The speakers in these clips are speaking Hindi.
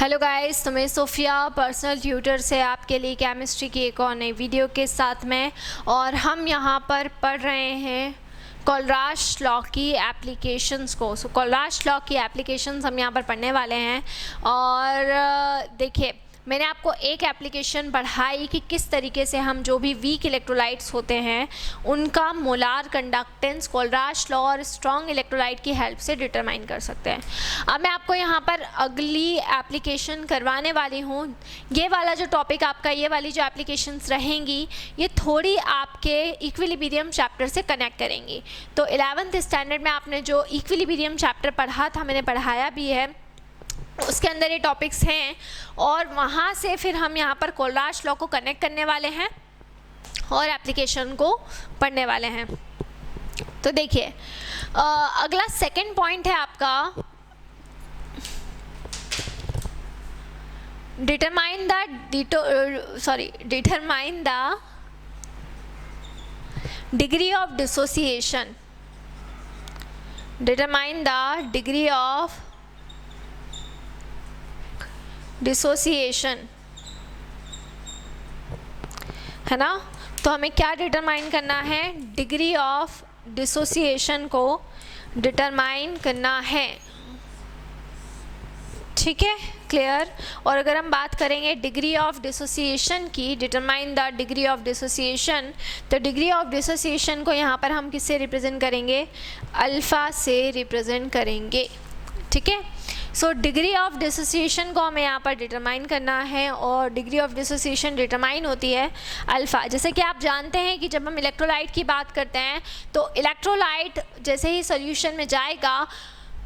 हेलो गाइस, तो मैं सोफिया पर्सनल ट्यूटर से आपके लिए केमिस्ट्री की एक और नई वीडियो के साथ में, और हम यहाँ पर पढ़ रहे हैं कोलराश लॉ की एप्लीकेशंस को। कोलराश लॉ की एप्लीकेशंस हम यहाँ पर पढ़ने वाले हैं। और देखिए, मैंने आपको एक एप्लीकेशन पढ़ाई कि किस तरीके से हम जो भी वीक इलेक्ट्रोलाइट्स होते हैं उनका मोलार कंडक्टेंस कोलराश लॉ और स्ट्रॉन्ग इलेक्ट्रोलाइट की हेल्प से डिटरमाइन कर सकते हैं। अब मैं आपको यहाँ पर अगली एप्लीकेशन करवाने वाली हूँ। ये वाला जो टॉपिक आपका, ये वाली जो एप्लीकेशंस रहेंगी, ये थोड़ी आपके इक्विलिब्रियम चैप्टर से कनेक्ट करेंगी। तो 11th स्टैंडर्ड में आपने जो इक्विलिब्रियम चैप्टर पढ़ा था, मैंने पढ़ाया भी है, उसके अंदर ये टॉपिक्स हैं, और वहाँ से फिर हम यहाँ पर कोलराश लॉ को कनेक्ट करने वाले हैं और एप्लीकेशन को पढ़ने वाले हैं। तो देखिए, अगला सेकंड पॉइंट है आपका, determine the degree of dissociation. Determine the degree of dissociation, है ना। तो हमें क्या डिटरमाइन करना है? डिग्री ऑफ डिसोसिएशन को डिटरमाइन करना है। ठीक है, क्लियर। और अगर हम बात करेंगे डिग्री ऑफ डिसोसिएशन की, determine the degree of dissociation, तो डिग्री ऑफ डिसोसिएशन को यहाँ पर हम किससे रिप्रेजेंट करेंगे? अल्फ़ा से रिप्रेजेंट करेंगे। ठीक है, सो डिग्री ऑफ डिसोसिएशन को हमें यहाँ पर डिटरमाइन करना है, और डिग्री ऑफ डिसोसिएशन डिटरमाइन होती है अल्फ़ा। जैसे कि आप जानते हैं कि जब हम इलेक्ट्रोलाइट की बात करते हैं तो इलेक्ट्रोलाइट जैसे ही सॉल्यूशन में जाएगा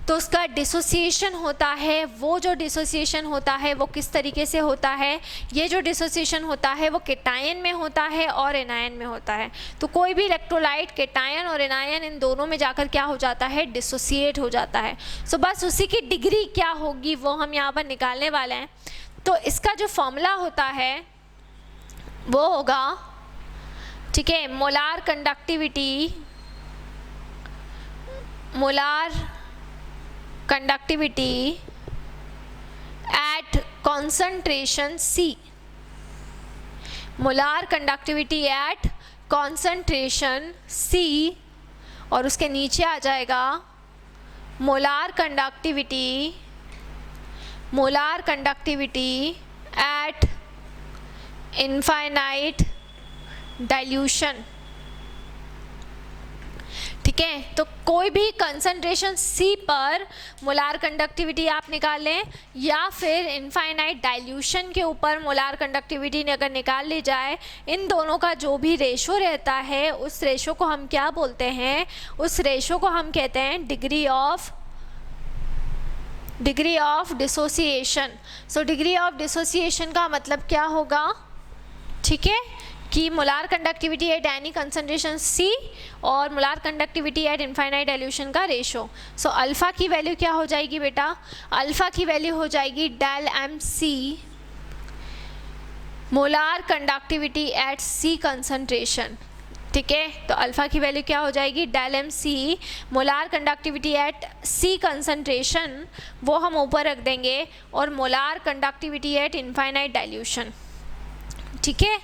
तो उसका डिसोसिएशन होता है। वो जो डिसोसिएशन होता है वो किस तरीके से होता है? ये जो डिसोसिएशन होता है वो केटायन में होता है और एनायन में होता है। तो कोई भी इलेक्ट्रोलाइट केटायन और एनायन इन दोनों में जाकर क्या हो जाता है? डिसोसिएट हो जाता है। सो बस उसी की डिग्री क्या होगी वो हम यहाँ पर निकालने वाले हैं। तो इसका जो फॉर्मूला होता है वो होगा, ठीक है, molar conductivity eight concentration C। Molar conductivity eight concentration C, और उसके नीचे आ जाएगा molar conductivity at infinite dilution. ठीक है, तो कोई भी कंसंट्रेशन C पर मोलार कंडक्टिविटी आप निकाल लें, या फिर इनफाइनाइट डाइल्यूशन के ऊपर मोलार कंडक्टिविटी अगर निकाल ली जाए, इन दोनों का जो भी रेशो रहता है उस रेशो को हम क्या बोलते हैं? उस रेशो को हम कहते हैं degree of dissociation. So degree of dissociation का मतलब क्या होगा? ठीक है, कि molar conductivity at any concentration C और molar conductivity at infinite dilution का रेशो। सो अल्फ़ा की वैल्यू क्या हो जाएगी बेटा? अल्फ़ा की वैल्यू हो जाएगी del MC molar conductivity at C concentration. ठीक है, तो अल्फ़ा की वैल्यू क्या हो जाएगी? Del MC molar conductivity at C concentration, वो हम ऊपर रख देंगे, और molar conductivity at infinite dilution. ठीक है,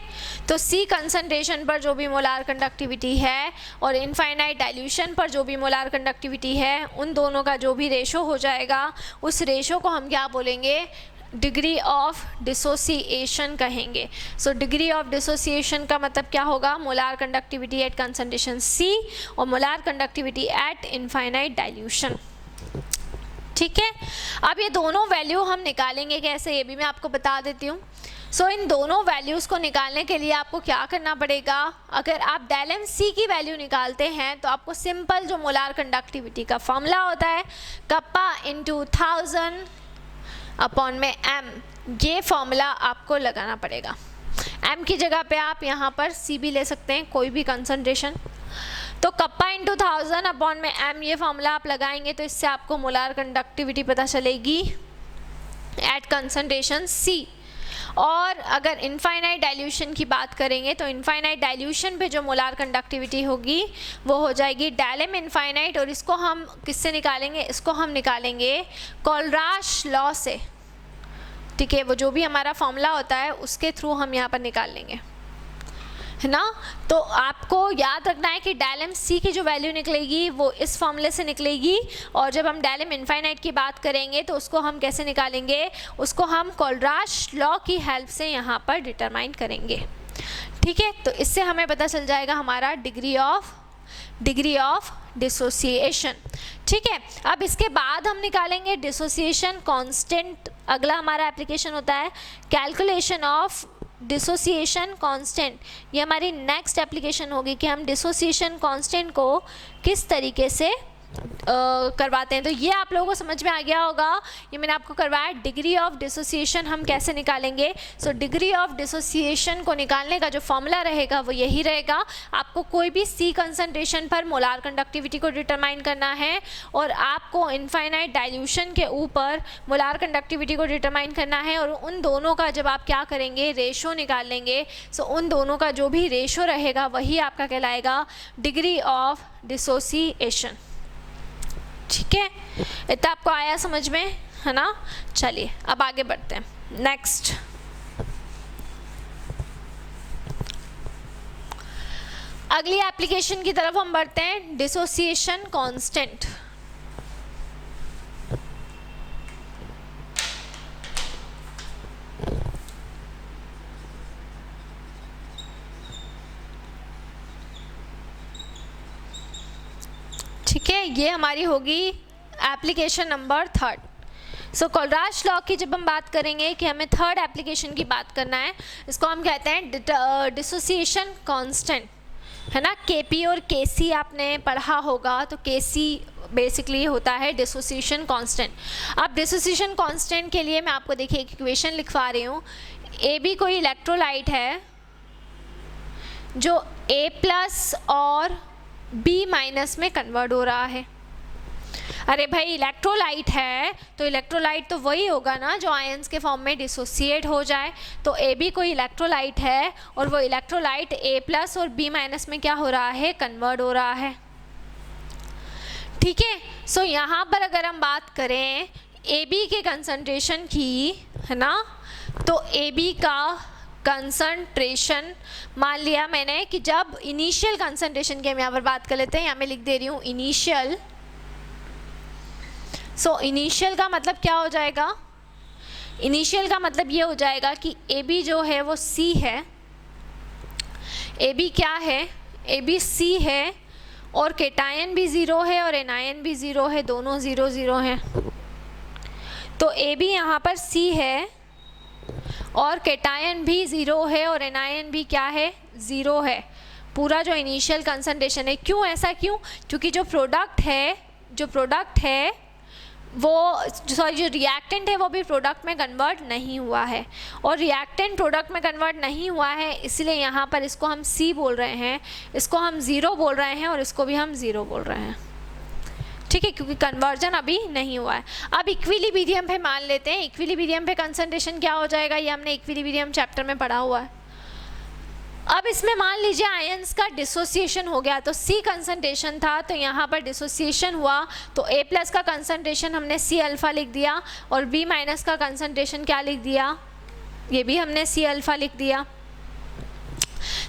तो C कंसंट्रेशन पर जो भी मोलार कंडक्टिविटी है और इनफाइनाइट डाइल्यूशन पर जो भी मोलार कंडक्टिविटी है, उन दोनों का जो भी रेशो हो जाएगा उस रेशो को हम क्या बोलेंगे? डिग्री ऑफ डिसोसिएशन कहेंगे। सो डिग्री ऑफ डिसोसिएशन का मतलब क्या होगा? Molar conductivity eight concentration C और molar conductivity at infinite dilution. ठीक है, अब ये दोनों वैल्यू हम निकालेंगे कैसे, ये भी मैं आपको बता देती हूँ। सो इन दोनों वैल्यूज़ को निकालने के लिए आपको क्या करना पड़ेगा? अगर आप डेल MC की वैल्यू निकालते हैं तो आपको सिंपल जो मोलार कंडक्टिविटी का फॉर्मूला होता है, कप्पा इंटू 1000 अपॉन में M, ये फॉर्मूला आपको लगाना पड़ेगा। M की जगह पे आप यहाँ पर C भी ले सकते हैं, कोई भी कंसंट्रेशन। तो कप्पा इंटू 1000 अपॉन में M, ये फॉर्मूला आप लगाएंगे तो इससे आपको मोलार कंडक्टिविटी पता चलेगी एट कंसंट्रेशन C। और अगर इनफाइनाइट डाइल्यूशन की बात करेंगे तो इनफाइनाइट डाइल्यूशन पे जो मोलार कंडक्टिविटी होगी वो हो जाएगी डेल एम इनफाइनाइट, और इसको हम किससे निकालेंगे? इसको हम निकालेंगे कोलराश लॉ से। ठीक है, वो जो भी हमारा फॉर्मूला होता है उसके थ्रू हम यहाँ पर निकाल लेंगे, है ना। तो आपको याद रखना है कि डेल एम सी की जो वैल्यू निकलेगी वो इस फॉर्मूले से निकलेगी, और जब हम डेल एम इनफाइनाइट की बात करेंगे तो उसको हम कैसे निकालेंगे, उसको हम कोलराश लॉ की हेल्प से यहाँ पर डिटरमाइन करेंगे, ठीक है। तो इससे हमें पता चल जाएगा हमारा डिग्री ऑफ डिसोसिएशन, ठीक है। अब इसके बाद हम निकालेंगे डिसोसिएशन कांस्टेंट। अगला हमारा एप्लीकेशन होता है कैलकुलेशन ऑफ डिसोसिएशन कांस्टेंट। ये हमारी नेक्स्ट एप्लीकेशन होगी कि हम डिसोसिएशन कांस्टेंट को किस तरीके से करवाते हैं। तो ये आप लोगों को समझ में आ गया होगा, ये मैंने आपको करवाया डिग्री ऑफ डिसोसिएशन हम कैसे निकालेंगे। सो डिग्री ऑफ डिसोसिएशन को निकालने का जो फॉर्मूला रहेगा वो यही रहेगा। आपको कोई भी सी कंसंट्रेशन पर मोलार कंडक्टिविटी को डिटरमाइन करना है, और आपको इनफाइनाइट डाइल्यूशन के ऊपर मोलार कंडक्टिविटी को डिटरमाइन करना है, और उन दोनों का जब आप क्या करेंगे, रेशो निकाल लेंगे। सो उन दोनों का जो भी रेशो रहेगा वही आपका कहलाएगा डिग्री ऑफ डिसोसिएशन, ठीक है। इतना आपको आया समझ में, है ना। चलिए अब आगे बढ़ते हैं नेक्स्ट। अगली एप्लीकेशन की तरफ हम बढ़ते हैं, डिसोसिएशन कांस्टेंट। ठीक है, ये हमारी होगी एप्लीकेशन नंबर 3। सो कोलराश लॉ की जब हम बात करेंगे कि हमें थर्ड एप्लीकेशन की बात करना है, इसको हम कहते हैं डिसोसिएशन कांस्टेंट, है ना। केपी और केसी आपने पढ़ा होगा, तो केसी बेसिकली होता है डिसोसिएशन कांस्टेंट। अब डिसोसिएशन कांस्टेंट के लिए मैं आपको देखिए एक इक्वेशन लिखवा रही हूँ। ए बी कोई इलेक्ट्रोलाइट है जो ए प्लस और बी माइनस में कन्वर्ट हो रहा है। अरे भाई इलेक्ट्रोलाइट है तो इलेक्ट्रोलाइट तो वही होगा ना जो आयंस के फॉर्म में डिसोसिएट हो जाए। तो ए बी कोई इलेक्ट्रोलाइट है और वो इलेक्ट्रोलाइट ए प्लस और बी माइनस में क्या हो रहा है, कन्वर्ट हो रहा है, ठीक है। सो यहाँ पर अगर हम बात करें ए बी के कंसंट्रेशन की, है ना, तो ए बी का कंसंट्रेशन मान लिया मैंने कि जब इनिशियल कंसंट्रेशन की हम यहाँ पर बात कर लेते हैं, यहाँ मैं लिख दे रही हूँ इनिशियल। सो इनिशियल का मतलब क्या हो जाएगा, इनिशियल का मतलब ये हो जाएगा कि ए बी जो है वो सी है, ए बी क्या है, ए बी सी है, और केटायन भी ज़ीरो है और एनायन भी ज़ीरो है, दोनों ज़ीरो ज़ीरो हैं। तो ए बी यहाँ पर सी है और केटायन भी ज़ीरो है और एनायन भी क्या है, ज़ीरो है। पूरा जो इनिशियल कंसंट्रेशन है, क्यों ऐसा क्यों, क्योंकि जो प्रोडक्ट है वो जो रिएक्टेंट है वो भी प्रोडक्ट में कन्वर्ट नहीं हुआ है, और रिएक्टेंट प्रोडक्ट में कन्वर्ट नहीं हुआ है, इसलिए यहाँ पर इसको हम सी बोल रहे हैं, इसको हम ज़ीरो बोल रहे हैं और इसको भी हम ज़ीरो बोल रहे हैं, ठीक है, क्योंकि कन्वर्जन अभी नहीं हुआ है। अब इक्विलिब्रियम पे मान लेते हैं, इक्विलिब्रियम पे कंसंट्रेशन क्या हो जाएगा, ये हमने इक्विलिब्रियम चैप्टर में पढ़ा हुआ है। अब इसमें मान लीजिए आयंस का डिसोसिएशन हो गया, तो सी कंसंट्रेशन था तो यहाँ पर डिसोसिएशन हुआ, तो ए प्लस का कंसंट्रेशन हमने सी अल्फ़ा लिख दिया और बी माइनस का कंसंट्रेशन क्या लिख दिया, ये भी हमने सी अल्फ़ा लिख दिया।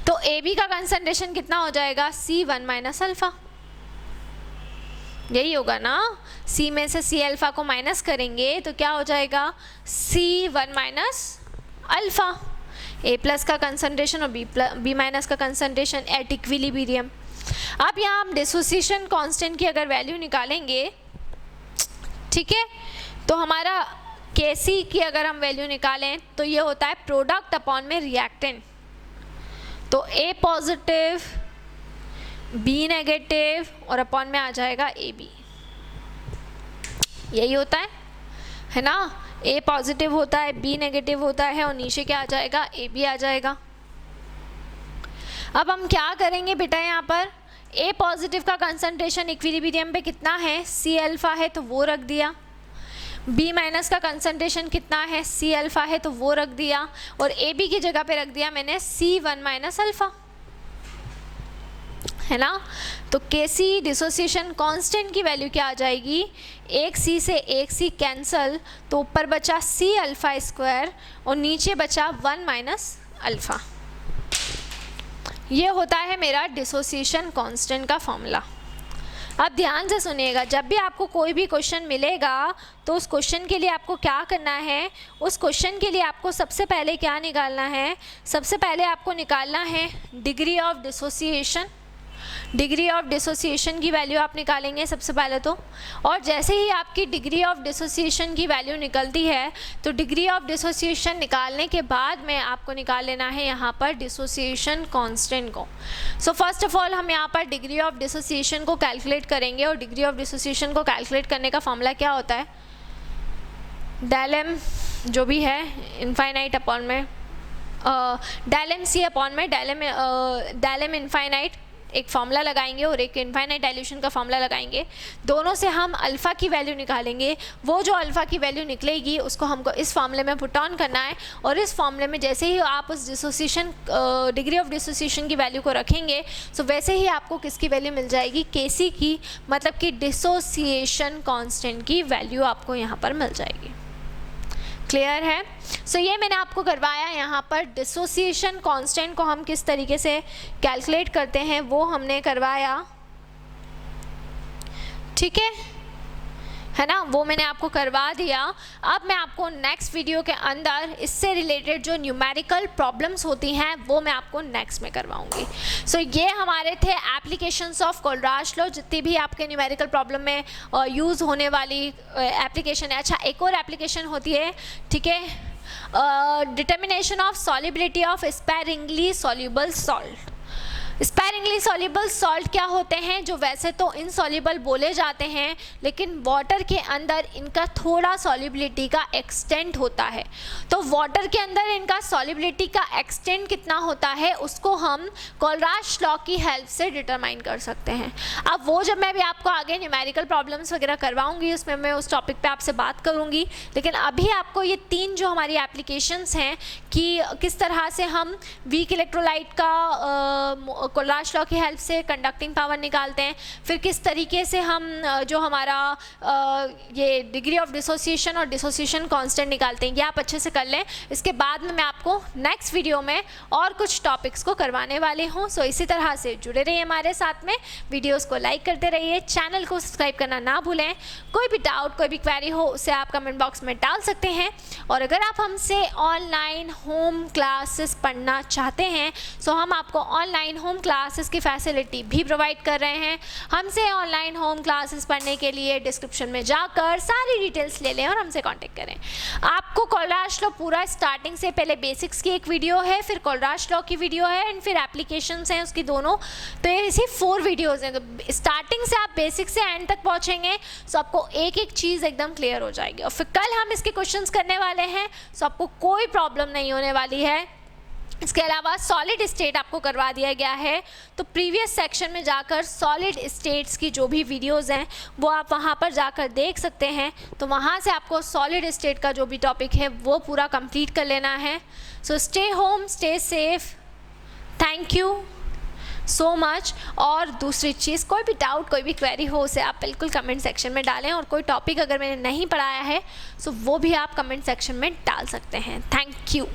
तो ए बी का कंसंट्रेशन कितना हो जाएगा, सी वन माइनस अल्फ़ा, यही होगा ना। सी में से सी अल्फ़ा को माइनस करेंगे तो क्या हो जाएगा, सी वन माइनस अल्फ़ा। ए प्लस का कंसंट्रेशन और बी माइनस का कंसंट्रेशन एट इक्विलिब्रियम। अब यहाँ हम डिसोसिएशन कांस्टेंट की अगर वैल्यू निकालेंगे, ठीक है, तो हमारा केसी की अगर हम वैल्यू निकालें तो ये होता है प्रोडक्ट अपॉन में रिएक्टेंट। तो ए पॉजिटिव, बी नेगेटिव और अपॉन में आ जाएगा ए बी, यही होता है ना। ए पॉजिटिव होता है, बी नेगेटिव होता है और नीचे क्या आ जाएगा, ए बी आ जाएगा। अब हम क्या करेंगे बेटा, यहाँ पर ए पॉजिटिव का कंसंट्रेशन इक्विलिब्रियम पे कितना है, सी अल्फ़ा है तो वो रख दिया। बी माइनस का कंसंट्रेशन कितना है, सी अल्फ़ा है तो वो रख दिया, और ए बी की जगह पे रख दिया मैंने सी वन माइनस अल्फ़ा, है ना। तो Kc डिसोसिएशन कांस्टेंट की वैल्यू क्या आ जाएगी, एक C से एक C कैंसल, तो ऊपर बचा C अल्फ़ा स्क्वायर और नीचे बचा 1 माइनस अल्फ़ा। ये होता है मेरा डिसोसिएशन कांस्टेंट का फॉर्मूला। अब ध्यान से सुनिएगा, जब भी आपको कोई भी क्वेश्चन मिलेगा तो उस क्वेश्चन के लिए आपको क्या करना है, उस क्वेश्चन के लिए आपको सबसे पहले क्या निकालना है, सबसे पहले आपको निकालना है degree of dissociation. Degree of dissociation की वैल्यू आप निकालेंगे सबसे पहले तो, और जैसे ही आपकी डिग्री ऑफ डिसोसिएशन की वैल्यू निकलती है तो डिग्री ऑफ डिसोसिएशन निकालने के बाद में आपको निकाल लेना है यहाँ पर डिसोसिएशन कांस्टेंट को। सो फर्स्ट ऑफ ऑल हम यहाँ पर डिग्री ऑफ डिसोसिएशन को कैलकुलेट करेंगे, और डिग्री ऑफ डिसोसिएशन को कैलकुलेट करने का फॉर्मूला क्या होता है, डेल एम जो भी है इनफाइनाइट अपॉन में डेल एम सी अपॉन में डेल एम इनफाइनाइट एक फार्मूला लगाएंगे और एक इनफाइनाइट डाइल्यूशन का फार्मूला लगाएंगे। दोनों से हम अल्फ़ा की वैल्यू निकालेंगे। वो जो अल्फ़ा की वैल्यू निकलेगी उसको हमको इस फार्मूले में पुट ऑन करना है, और इस फार्मूले में जैसे ही आप उस डिसोसिएशन डिग्री ऑफ डिसोसिएशन की वैल्यू को रखेंगे सो वैसे ही आपको किसकी वैल्यू मिल जाएगी, Kc की, मतलब कि डिसोसिएशन कांस्टेंट की वैल्यू आपको यहाँ पर मिल जाएगी। क्लियर है। सो ये मैंने आपको करवाया, यहाँ पर डिसोसिएशन कांस्टेंट को हम किस तरीके से कैलकुलेट करते हैं वो हमने करवाया, ठीक है ना, वो मैंने आपको करवा दिया। अब मैं आपको नेक्स्ट वीडियो के अंदर इससे रिलेटेड जो न्यूमेरिकल प्रॉब्लम्स होती हैं वो मैं आपको नेक्स्ट में करवाऊंगी। सो ये हमारे थे एप्लीकेशंस ऑफ कोलराज लॉ, जितनी भी आपके न्यूमेरिकल प्रॉब्लम में यूज़ होने वाली एप्लीकेशन है। अच्छा, एक और एप्लीकेशन होती है, ठीक है, determination of solubility of sparingly soluble salt. Sparingly soluble salt क्या होते हैं, जो वैसे तो इनसॉल्युबल बोले जाते हैं लेकिन वाटर के अंदर इनका थोड़ा सॉल्युबिलिटी का एक्सटेंट होता है। तो वाटर के अंदर इनका सॉल्युबिलिटी का एक्सटेंट कितना होता है उसको हम कोलराज लॉ की हेल्प से डिटरमाइन कर सकते हैं। अब वो जब मैं भी आपको आगे न्यूमेरिकल प्रॉब्लम्स वगैरह करवाऊंगी उसमें मैं उस टॉपिक पे आपसे बात करूंगी, लेकिन अभी आपको ये तीन जो हमारी एप्लीकेशंस हैं कि किस तरह से हम वीक इलेक्ट्रोलाइट का कोलराज लॉ की हेल्प से कंडक्टिंग पावर निकालते हैं, फिर किस तरीके से हम जो हमारा ये डिग्री ऑफ डिसोसिएशन और डिसोसिएशन कांस्टेंट निकालते हैं, ये आप अच्छे से कर लें। इसके बाद में मैं आपको नेक्स्ट वीडियो में और कुछ टॉपिक्स को करवाने वाली हूँ। सो इसी तरह से जुड़े रहिए हमारे साथ में, वीडियोस को लाइक करते रहिए, चैनल को सब्सक्राइब करना ना भूलें। कोई भी डाउट कोई भी क्वेरी हो उसे आप कमेंट बॉक्स में डाल सकते हैं, और अगर आप हमसे ऑनलाइन होम क्लासेस पढ़ना चाहते हैं तो हम आपको ऑनलाइन होम क्लासेस की फैसिलिटी भी प्रोवाइड कर रहे हैं। हमसे ऑनलाइन होम क्लासेस पढ़ने के लिए डिस्क्रिप्शन में जाकर सारी डिटेल्स ले लें और हमसे कांटेक्ट करें। आपको कोलराज लॉ पूरा स्टार्टिंग से, पहले बेसिक्स की एक वीडियो है, फिर कोलराज लॉ की वीडियो है, एंड फिर एप्लीकेशंस हैं उसकी दोनों, तो ये इसी 4 वीडियोज़ हैं। तो स्टार्टिंग से आप बेसिक से एंड तक पहुँचेंगे तो आपको एक एक चीज़ एकदम क्लियर हो जाएगी, और फिर कल हम इसके क्वेश्चंस करने वाले हैं तो आपको कोई प्रॉब्लम नहीं होने वाली है। इसके अलावा सॉलिड स्टेट आपको करवा दिया गया है, तो प्रीवियस सेक्शन में जाकर सॉलिड स्टेट्स की जो भी वीडियोस हैं वो आप वहां पर जाकर देख सकते हैं। तो वहां से आपको सॉलिड स्टेट का जो भी टॉपिक है वो पूरा कंप्लीट कर लेना है। So stay home, stay safe, thank you so much. और दूसरी चीज़, कोई भी डाउट कोई भी क्वेरी हो उसे आप बिल्कुल कमेंट सेक्शन में डालें, और कोई टॉपिक अगर मैंने नहीं पढ़ाया है तो वो भी आप कमेंट सेक्शन में डाल सकते हैं। Thank you.